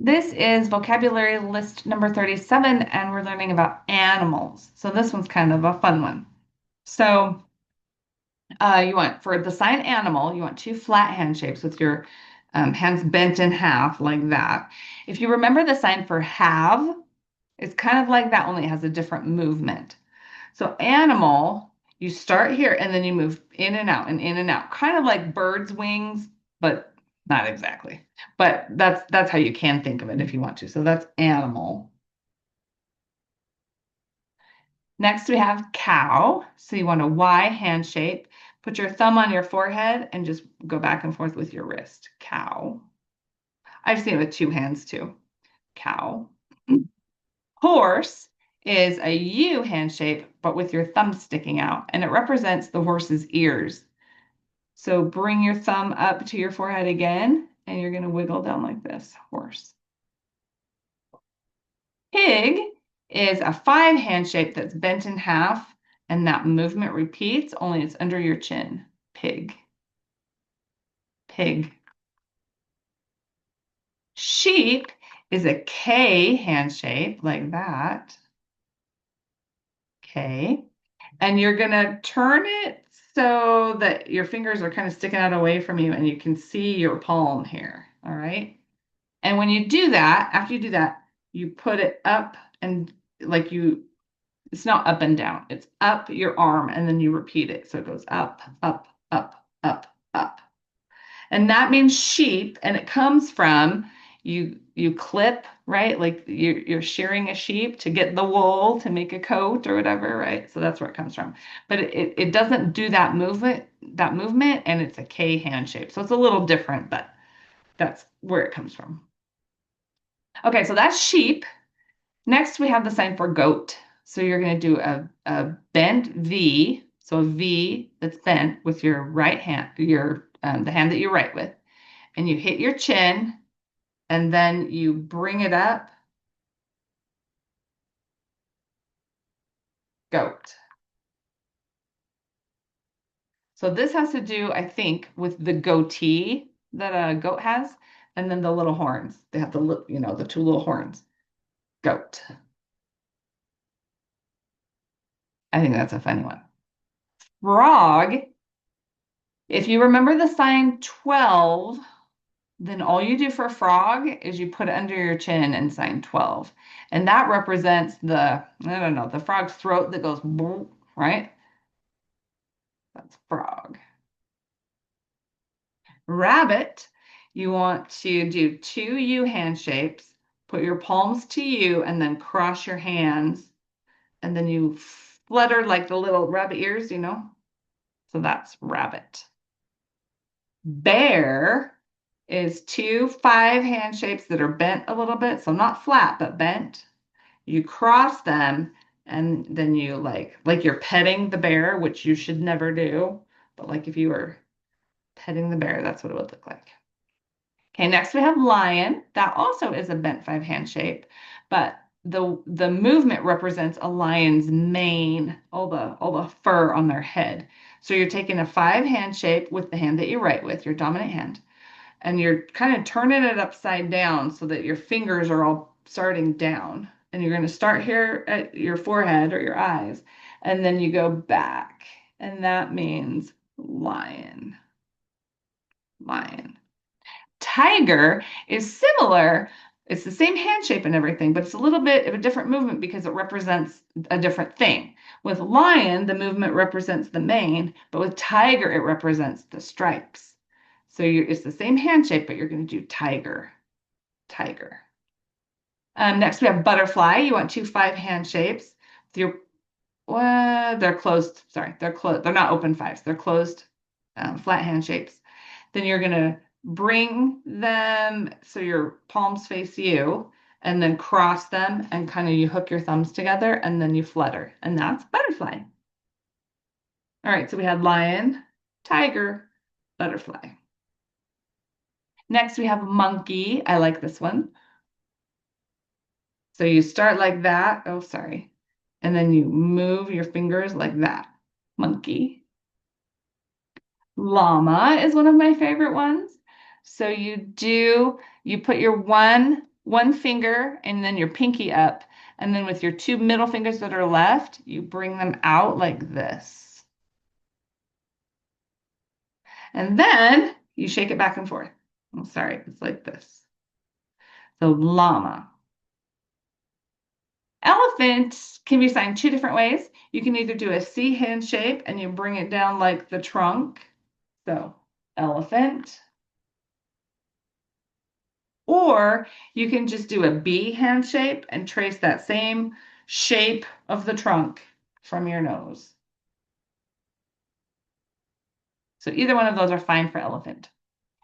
This is vocabulary list number 37, and we're learning about animals. So this one's kind of a fun one. So you want, for the sign animal, you want two flat hand shapes with your hands bent in half like that. If you remember the sign for have, it's kind of like that, only it has a different movement. So animal, you start here and then you move in and out and in and out, kind of like bird's wings, but not exactly. But that's how you can think of it if you want to. So that's animal. Next we have cow. So you want a Y hand shape. Put your thumb on your forehead and just go back and forth with your wrist. Cow. I've seen it with two hands too. Cow. Horse is a U hand shape, but with your thumb sticking out, and it represents the horse's ears. So bring your thumb up to your forehead again, and you're going to wiggle down like this, horse. Pig is a five hand shape that's bent in half, and that movement repeats, only it's under your chin. Pig. Pig. Sheep is a K hand shape like that. K. And you're going to turn it so that your fingers are kind of sticking out away from you and you can see your palm here. All right. And when you do that, after you do that, you put it up and like it's not up and down, it's up your arm and then you repeat it. So it goes up, up, up, up, up. And that means sheep, and it comes from you clip, right? Like you're shearing a sheep to get the wool to make a coat or whatever, right? So that's where it comes from. But it doesn't do that movement, and it's a K hand shape. So it's a little different, but that's where it comes from. Okay, so that's sheep. Next, we have the sign for goat. So you're going to do a bent V, so a V that's bent with your right hand, the hand that you write with, and you hit your chin, and then you bring it up, goat. So this has to do, I think, with the goatee that a goat has, and then the little horns. They have the two little horns. Goat. I think that's a funny one. Frog. If you remember the sign 12, then all you do for a frog is you put it under your chin and sign 12. And that represents I don't know, the frog's throat that goes, boom, right? That's frog. Rabbit, you want to do two U hand shapes, put your palms to you, and then cross your hands. And then you flutter like the little rabbit ears, you know? So that's rabbit. Bear is two five hand shapes that are bent a little bit, so not flat, but bent. You cross them, and then you like you're petting the bear, which you should never do. But like if you were petting the bear, that's what it would look like. Okay, next we have lion. That also is a bent five hand shape, but the movement represents a lion's mane, all the fur on their head. So you're taking a five hand shape with the hand that you write with, your dominant hand, and you're kind of turning it upside down so that your fingers are all starting down. And you're going to start here at your forehead or your eyes, and then you go back. And that means lion. Lion. Tiger is similar. It's the same hand shape and everything, but it's a little bit of a different movement because it represents a different thing. With lion, the movement represents the mane, but with tiger, it represents the stripes. So it's the same hand shape, but you're going to do tiger. Tiger. Next, we have butterfly. You want two five hand shapes. They're closed. Sorry, they're closed. They're not open fives. They're closed, flat hand shapes. Then you're going to bring them so your palms face you, and then cross them and kind of you hook your thumbs together, and then you flutter. And that's butterfly. All right, so we had lion, tiger, butterfly. Next, we have monkey. I like this one. So you start like that. Oh, sorry. And then you move your fingers like that. Monkey. Llama is one of my favorite ones. So you put your one one finger and then your pinky up. And then with your two middle fingers that are left, you bring them out like this. And then you shake it back and forth. Oh, sorry, it's like this. So llama. Elephant can be signed two different ways. You can either do a C hand shape and you bring it down like the trunk. So elephant. Or you can just do a B hand shape and trace that same shape of the trunk from your nose. So either one of those are fine for elephant.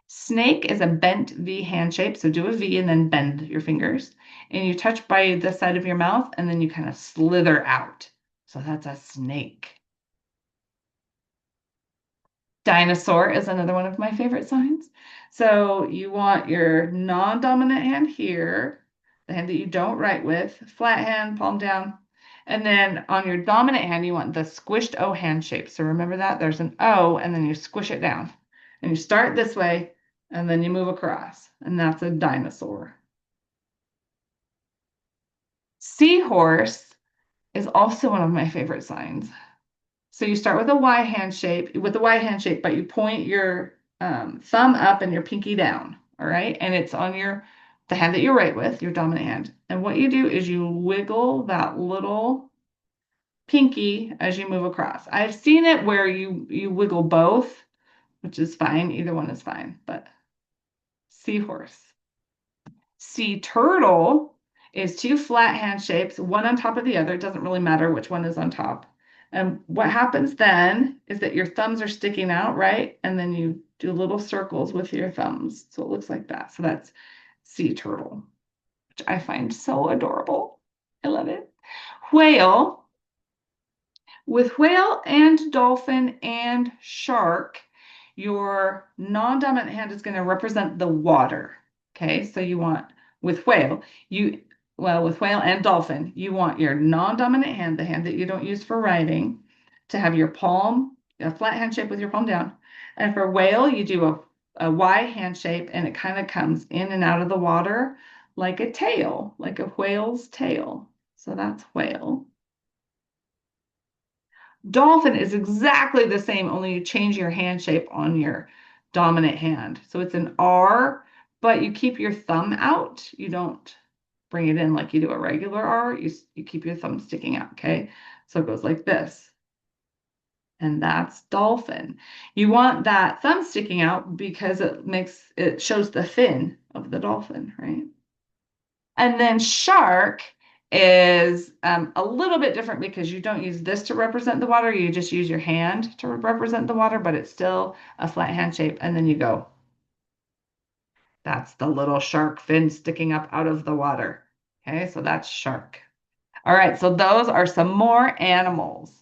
Snake is a bent V hand shape. So do a V and then bend your fingers. And you touch by the side of your mouth and then you kind of slither out. So that's a snake. Dinosaur is another one of my favorite signs. So you want your non-dominant hand here, the hand that you don't write with, flat hand, palm down. And then on your dominant hand, you want the squished O hand shape. So remember that there's an O and then you squish it down. And you start this way and then you move across. And that's a dinosaur. Seahorse is also one of my favorite signs. So you start with a Y hand shape, but you point your thumb up and your pinky down. All right. And it's on the hand that you write with, your dominant hand. And what you do is you wiggle that little pinky as you move across. I've seen it where you wiggle both, which is fine. Either one is fine, but seahorse. Sea turtle is two flat hand shapes, one on top of the other. It doesn't really matter which one is on top. And what happens then is that your thumbs are sticking out, right? And then you do little circles with your thumbs. So it looks like that. So that's sea turtle, which I find so adorable. I love it. Whale. With whale and dolphin and shark, your non-dominant hand is going to represent the water. Okay, so you want with whale, with whale and dolphin, you want your non-dominant hand, the hand that you don't use for writing, to have your palm, a flat hand shape with your palm down. And for whale, you do a Y hand shape and it kind of comes in and out of the water like a tail, like a whale's tail. So that's whale. Dolphin is exactly the same, only you change your hand shape on your dominant hand. So it's an R, but you keep your thumb out. You don't bring it in like you do a regular R. You keep your thumb sticking out, okay? So it goes like this. And that's dolphin. You want that thumb sticking out because it shows the fin of the dolphin, right? And then shark is a little bit different because you don't use this to represent the water. You just use your hand to represent the water, but it's still a flat hand shape. And then you go. That's the little shark fin sticking up out of the water. Okay, so that's shark. All right, so those are some more animals.